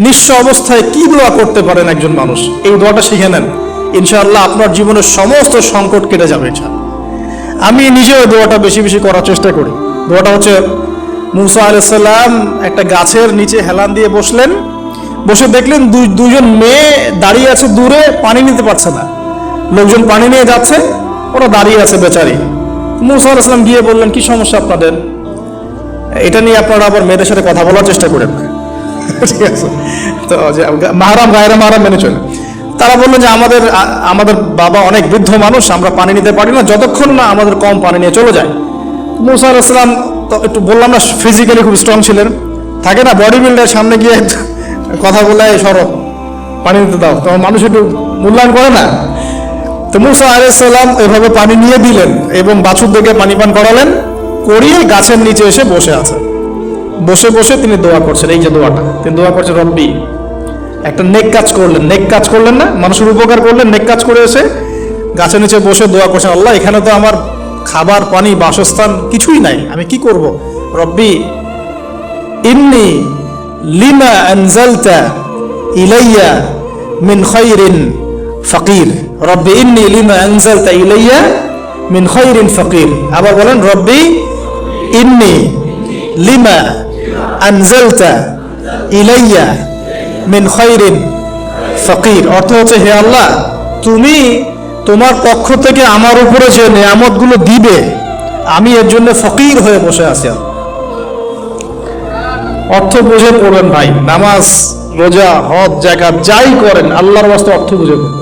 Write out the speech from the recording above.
নিঃস্ব অবস্থায় কি দোয়া করতে পারেন একজন মানুষ, এই দোয়াটা শিখে নেন, ইনশাআল্লাহ আপনার জীবনের সমস্ত সংকট কেটে যাবে। আমি নিজেও দোয়াটা বেশি বেশি করার চেষ্টা করি। দোয়াটা হচ্ছে, মুসা আলাইহিস সালাম একটা গাছের নিচে হেলান দিয়ে বসলেন, বসে দেখলেন দুইজন মেয়ে দাঁড়িয়ে আছে দূরে, পানি নিতে পারছে না, লোকজন পানি নিয়ে যাচ্ছে, ওরা দাঁড়িয়ে আছে বেচারি। মুসা আলাইহিস সালাম গিয়ে বললেন, কি সমস্যা আপনাদের? এটা নিয়ে আপনারা আবার মেয়েদের সাথে কথা বলার চেষ্টা করেন, ঠিক আছে? তো মাহরাম গায়রা মাহরাম মেনে চলে। তারা বললেন যে আমাদের বাবা অনেক বৃদ্ধ মানুষ, আমরা পানি নিতে পারি না যতক্ষণ না আমাদের কম পানি নিয়ে চলে যায়। মুসা আলাইহিস সালাম তো একটু বললাম না, ফিজিক্যালি খুব স্ট্রং ছিলেন, থাকে না বডি বিল্ডার, সামনে গিয়ে কথা বলে সরব পানি নিতে দাও, তখন মানুষ একটু মূল্যায়ন করে না। তো মুসা আলাইহিস সালাম এভাবে পানি নিয়ে দিলেন এবং বাছুর থেকে পানি পান করালেন, করিয়ে গাছের নিচে এসে বসে আছে। বসে বসে তিনি দোয়া করছেন, এই যে দোয়াটা তিনি দোয়া করছেন, রব্বি, একটা নেক কাজ করলেন, নেক কাজ করলেন না, মানুষের উপকার করলেন, নেক কাজ করে এসে গাছের নিচে বসে দোয়া করছেন, আল্লাহ এখানে তো আমার খাবার পানি বাসস্থান কিছুই নাই, আমি কি করব? রব্বি ইন্নী লিমা আনজালতা ইলাইয়া মিন খায়রিন ফাকির, রব্বি ইন্নী লিমা আনজালতা ইলাইয়া মিন খায়রিন ফাকির। আবার বলেন, রব্বি ইন্নী লিমা আনজালতা ইলাইয়া মিন খায়রিন ফাকির। অর্থ হচ্ছে, হে আল্লাহ, তুমি তোমার পক্ষ থেকে আমার উপরে যে নিয়ামতগুলো দিবে, আমি এর জন্য ফকির হয়ে বসে আছি। অর্থ বুঝে পড়বেন ভাই, নামাজ রোজা হজ জাকাত যাই করেন আল্লাহর ওয়াস্তে অর্থ বুঝে পড়বেন।